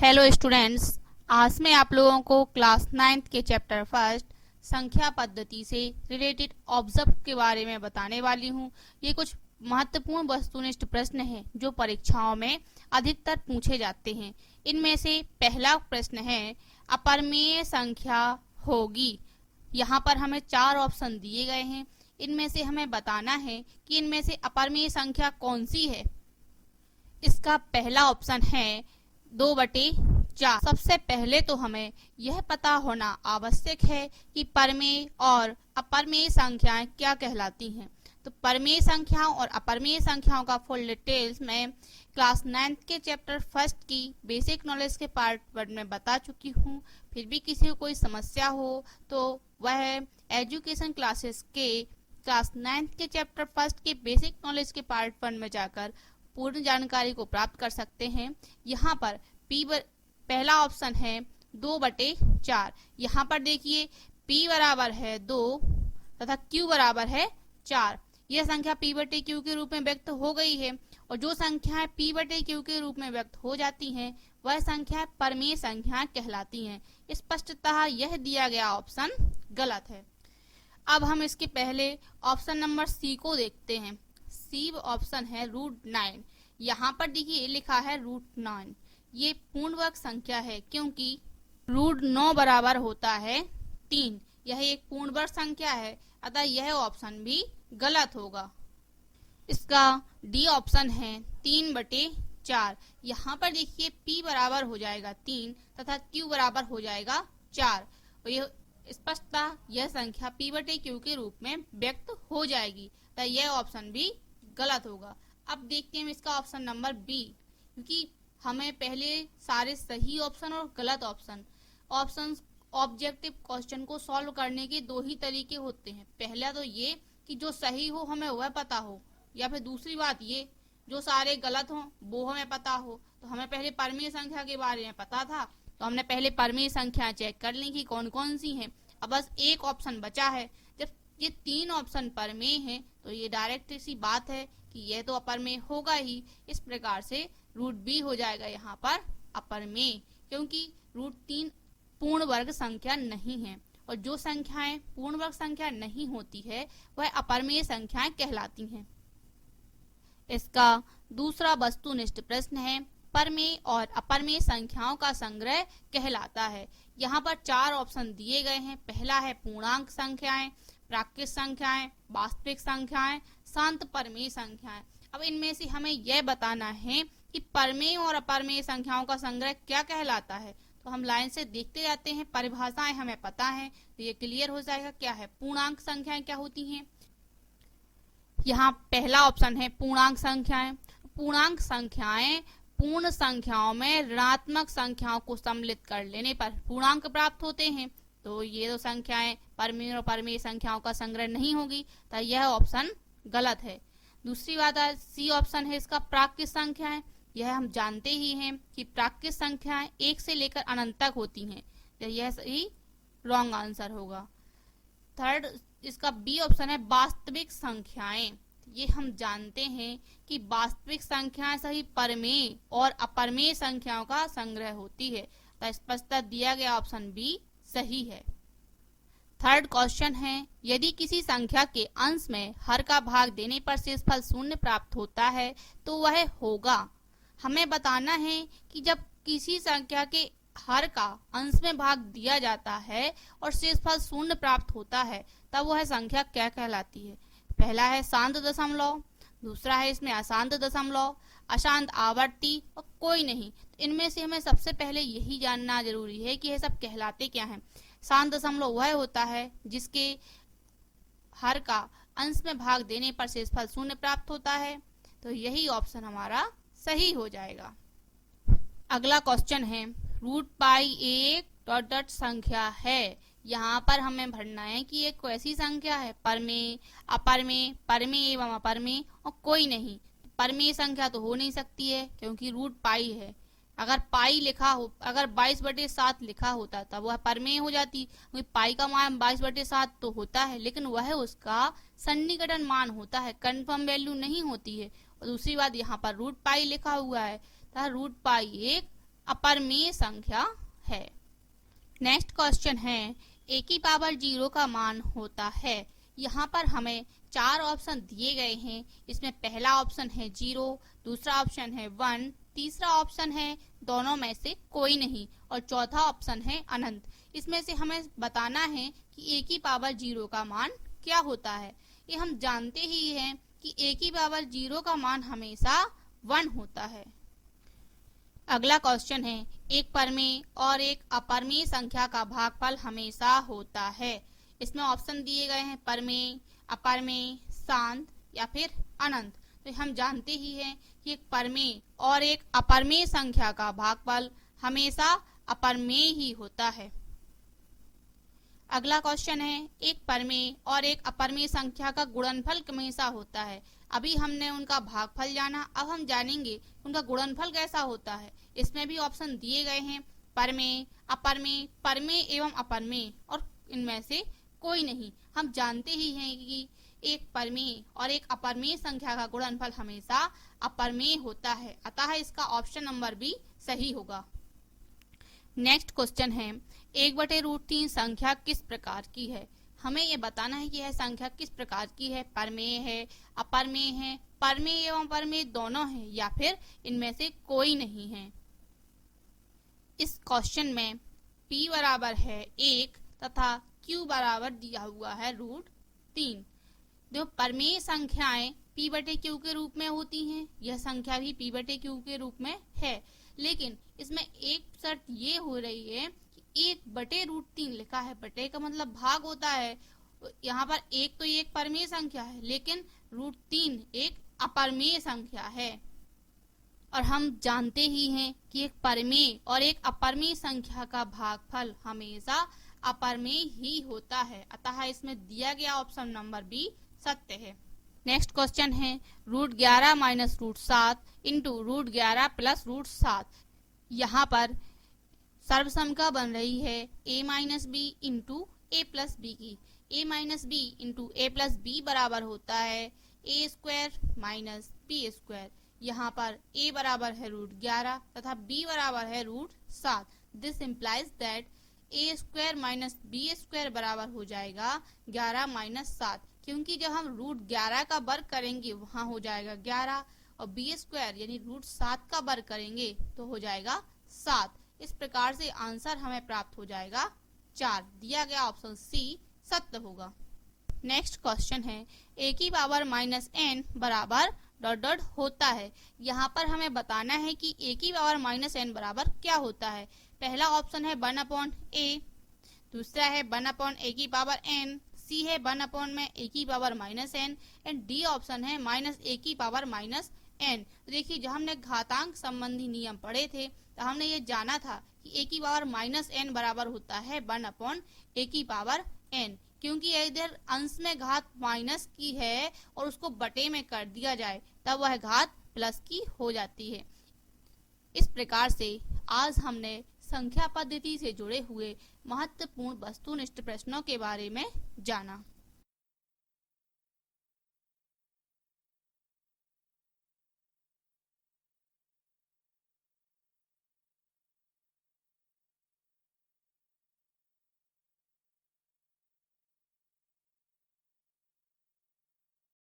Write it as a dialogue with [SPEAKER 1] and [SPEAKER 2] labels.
[SPEAKER 1] Hello students, आज मैं आप लोगों को क्लास 9th के चैप्टर फर्स्ट संख्या पद्धति से रिलेटेड ऑब्जेक्ट के बारे में बताने वाली हूँ। ये कुछ महत्वपूर्ण वस्तुनिष्ठ प्रश्न हैं जो परीक्षाओं में अधिकतर पूछे जाते हैं। इनमें से पहला प्रश्न है, अपरिमेय संख्या होगी। यहाँ पर हमें 4 ऑप्शन दिए गए हैं। इनमें से हमें बताना है कि इनमें से अपरिमेय संख्या कौन सी है। इसका पहला ऑप्शन है 2/4। सबसे पहले तो हमें यह पता होना आवश्यक है कि परिमेय और अपरिमेय संख्याएं क्या कहलाती हैं। तो परिमेय संख्याओं और अपरिमेय संख्याओं का फुल डिटेल्स मैं क्लास 9th के चैप्टर फर्स्ट की बेसिक नॉलेज के पार्ट 1 में बता चुकी हूँ। फिर भी किसी को कोई समस्या हो तो वह एजुकेशन क्लासेस के क्लास 9th के चैप्टर फर्स्ट के बेसिक नॉलेज के पार्ट 1 में जाकर पूर्ण जानकारी को प्राप्त कर सकते हैं। यहाँ पर पहला ऑप्शन है 2/4। यहाँ पर देखिए P बराबर है 2 तथा Q बराबर है 4। यह संख्या P/Q के रूप में व्यक्त हो गई है और जो संख्याएं P/Q के रूप में व्यक्त हो जाती हैं वह संख्या परिमेय संख्या कहलाती हैं। स्पष्टतः यह दिया गया ऑप्शन गलत है। अब हम इसके पहले ऑप्शन नंबर सी को देखते हैं। सी ऑप्शन है √9। यहाँ पर देखिए लिखा है √9। ये पूर्ण वर्ग संख्या है क्योंकि √9 बराबर होता है 3। यह एक पूर्ण वर्ग संख्या है, अतः यह ऑप्शन भी गलत होगा। इसका डी ऑप्शन है 3/4। यहाँ पर देखिए P बराबर हो जाएगा 3 तथा Q बराबर हो जाएगा 4 और यह स्पष्टतः यह संख्या P/Q के रूप में व्यक्त हो जाएगी, तो यह ऑप्शन भी गलत होगा। अब देखते हैं इसका ऑप्शन नंबर बी, क्योंकि हमें पहले सारे सही ऑप्शन और गलत ऑप्शन ऑब्जेक्टिव क्वेश्चन को सॉल्व करने के 2 ही तरीके होते हैं। पहला तो ये कि जो सही हो हमें वह पता हो, या फिर दूसरी बात ये जो सारे गलत हो वो हमें पता हो। तो हमें पहले परिमेय संख्या के बारे में पता था तो हमने पहले परिमेय संख्या चेक कर ली कि कौन कौन सी हैं। अब बस एक ऑप्शन बचा है। जब ये 3 ऑप्शन परिमेय हैं तो ये डायरेक्ट सी बात है कि यह तो अपरिमेय होगा ही। इस प्रकार से √B हो जाएगा यहाँ पर अपरिमेय, क्योंकि √3 पूर्ण वर्ग संख्या नहीं है और जो संख्याएं पूर्ण वर्ग संख्या नहीं होती है वह अपरिमेय संख्याएं कहलाती हैं। इसका दूसरा वस्तुनिष्ठ प्रश्न है, परिमेय और अपरिमेय संख्याओं का संग्रह कहलाता है। यहाँ पर 4 ऑप्शन दिए गए हैं। पहला है पूर्णांक संख्याएं, प्राकृत संख्याएं, वास्तविक संख्याएं, शांत परिमेय संख्याएं। अब इनमें से हमें यह बताना है कि परिमेय और अपरिमेय संख्याओं का संग्रह क्या कहलाता है। तो हम लाइन से देखते जाते हैं, परिभाषाएं हमें पता है तो ये क्लियर हो जाएगा क्या है। पूर्णांक संख्याएं क्या होती हैं। यहाँ पहला ऑप्शन है पूर्णांक संख्याएं। पूर्णांक संख्याएं पूर्ण संख्याओं में ऋणात्मक संख्याओं को सम्मिलित कर लेने पर पूर्णांक प्राप्त होते हैं। तो ये दो संख्याएं परिमेय और अपरिमेय संख्याओं का संग्रह नहीं होगी, तो यह ऑप्शन गलत है। दूसरी बात है सी ऑप्शन है इसका प्राकृत संख्याएं। यह हम जानते ही हैं कि प्राकृत संख्याएं 1 से लेकर अनंत तक होती हैं, तो यह सही रॉन्ग आंसर होगा। थर्ड इसका बी ऑप्शन है वास्तविक संख्याएं। ये हम जानते हैं कि वास्तविक संख्याएं सही परिमेय और अपरिमेय संख्याओं का संग्रह होती है, तो स्पष्टतः दिया गया ऑप्शन बी सही है। थर्ड क्वेश्चन है, यदि किसी संख्या के अंश में हर का भाग देने पर शेषफल 0 प्राप्त होता है तो वह होगा। हमें बताना है कि जब किसी संख्या के हर का अंश में भाग दिया जाता है और शेषफल 0 प्राप्त होता है तब वह संख्या क्या कहलाती है। पहला है शांत दशमलव, दूसरा है इसमें अशांत दशमलव, अशांत आवर्ती और कोई नहीं। तो इनमें से हमें सबसे पहले यही जानना जरूरी है कि यह सब कहलाते क्या हैं। शांत दशमलव वह होता है जिसके हर का अंश में भाग देने पर शेषफल 0 प्राप्त होता है, तो यही ऑप्शन हमारा सही हो जाएगा। अगला क्वेश्चन है √π एक ... संख्या है। यहाँ पर हमें भरना है कि एक ऐसी संख्या है परिमेय, अपरिमेय, परिमेय एवं अपरिमेय और कोई नहीं। परिमेय संख्या तो हो नहीं सकती है क्योंकि √π है। अगर पाई लिखा हो, अगर 22/7 लिखा होता तब वह परिमेय हो जाती, क्योंकि पाई का मान 22/7 तो होता है लेकिन वह उसका सन्निकटन मान होता है, कंफर्म वैल्यू नहीं होती है। और दूसरी बात यहाँ पर √π लिखा हुआ है, √π एक अपरिमेय संख्या है। नेक्स्ट क्वेश्चन है a की पावर 0 का मान होता है। यहाँ पर हमें 4 ऑप्शन दिए गए हैं। इसमें पहला ऑप्शन है 0, दूसरा ऑप्शन है 1, तीसरा ऑप्शन है दोनों में से कोई नहीं और चौथा ऑप्शन है अनंत। इसमें से हमें बताना है कि a की पावर 0 का मान क्या होता है। ये हम जानते ही हैं कि a की पावर 0 का मान हमेशा 1 होता है। अगला क्वेश्चन है एक परिमेय और एक अपरिमेय संख्या का भागफल हमेशा होता है। इसमें ऑप्शन दिए गए हैं परिमेय, अपरिमेय, शांत या फिर अनंत। तो हम जानते ही हैं कि एक परिमेय और एक अपरिमेय संख्या का भागफल हमेशा अपरिमेय ही होता है। अगला क्वेश्चन है एक परिमेय और एक अपरिमेय संख्या का गुणनफल हमेशा होता है। अभी हमने उनका भागफल जाना, अब हम जानेंगे उनका गुणनफल कैसा होता है। इसमें भी ऑप्शन दिए गए हैं परिमेय, अपरिमेय, परिमेय एवं अपरिमेय और इनमें से कोई नहीं। हम जानते ही हैं कि एक परिमेय और एक अपरिमेय संख्या का गुणनफल हमेशा अपरिमेय होता है, अतः इसका ऑप्शन नंबर बी सही होगा। नेक्स्ट क्वेश्चन है 1/√3 संख्या किस प्रकार की है। हमें यह बताना है कि यह संख्या किस प्रकार की है, परिमेय है, अपरिमेय है, परिमेय एवं अपरिमेय दोनों है या फिर इनमें से कोई नहीं है। इस क्वेश्चन में p बराबर है 1 तथा q बराबर दिया हुआ है √3। जो परिमेय संख्याएं p/q के रूप में होती हैं, यह संख्या भी p/q के रूप में है, लेकिन इसमें एक शर्त ये हो रही है कि 1/√3 लिखा है। बटे का मतलब भाग होता है। यहाँ पर एक तो ये एक परिमेय संख्या है, लेकिन √3 एक अपरिमेय संख्या है और हम जानते ही हैं कि एक परिमेय और एक अपरिमेय संख्या का भागफल हमेशा अपरिमेय ही होता है, अतः इसमें दिया गया ऑप्शन नंबर बी सत्य है। नेक्स्ट क्वेश्चन है √11 माइनस √7 इंटू √11 प्लस √7। यहाँ पर सर्वसमका बन रही है a minus B into A plus B की। a minus B into A plus B बराबर होता है a² माइनस b²। यहाँ पर a बराबर है √11 तथा b बराबर है √7। This implies that a² minus b² बराबर हो जाएगा 11 माइनस 7, क्योंकि जब हम √11 का वर्ग करेंगे वहां हो जाएगा 11 और b² यानी √7 का वर्ग करेंगे तो हो जाएगा 7। इस प्रकार से आंसर हमें प्राप्त हो जाएगा 4। दिया गया ऑप्शन सी सत्य होगा। नेक्स्ट क्वेश्चन है a की पावर -n बराबर ... होता है। यहाँ पर हमें बताना है कि a की पावर -n बराबर क्या होता है। पहला ऑप्शन है 1/a, दूसरा है 1/a की पावर n, सी है 1 में a की power -n and D option है -a की पावर -n। देखिए जब हमने घातांक संबंधी नियम पढ़े थे तो हमने ये जाना था कि a की पावर -n बराबर होता है 1/a की पावर n, क्योंकि इधर अंश में घात माइनस की है और उसको बटे में कर दिया जाए तब वह घात प्लस की हो जाती है। इस प्रकार से आज हमने संख्या पद्धति से जुड़े हुए महत्वपूर्ण वस्तुनिष्ठ प्रश्नों के बारे में जाना।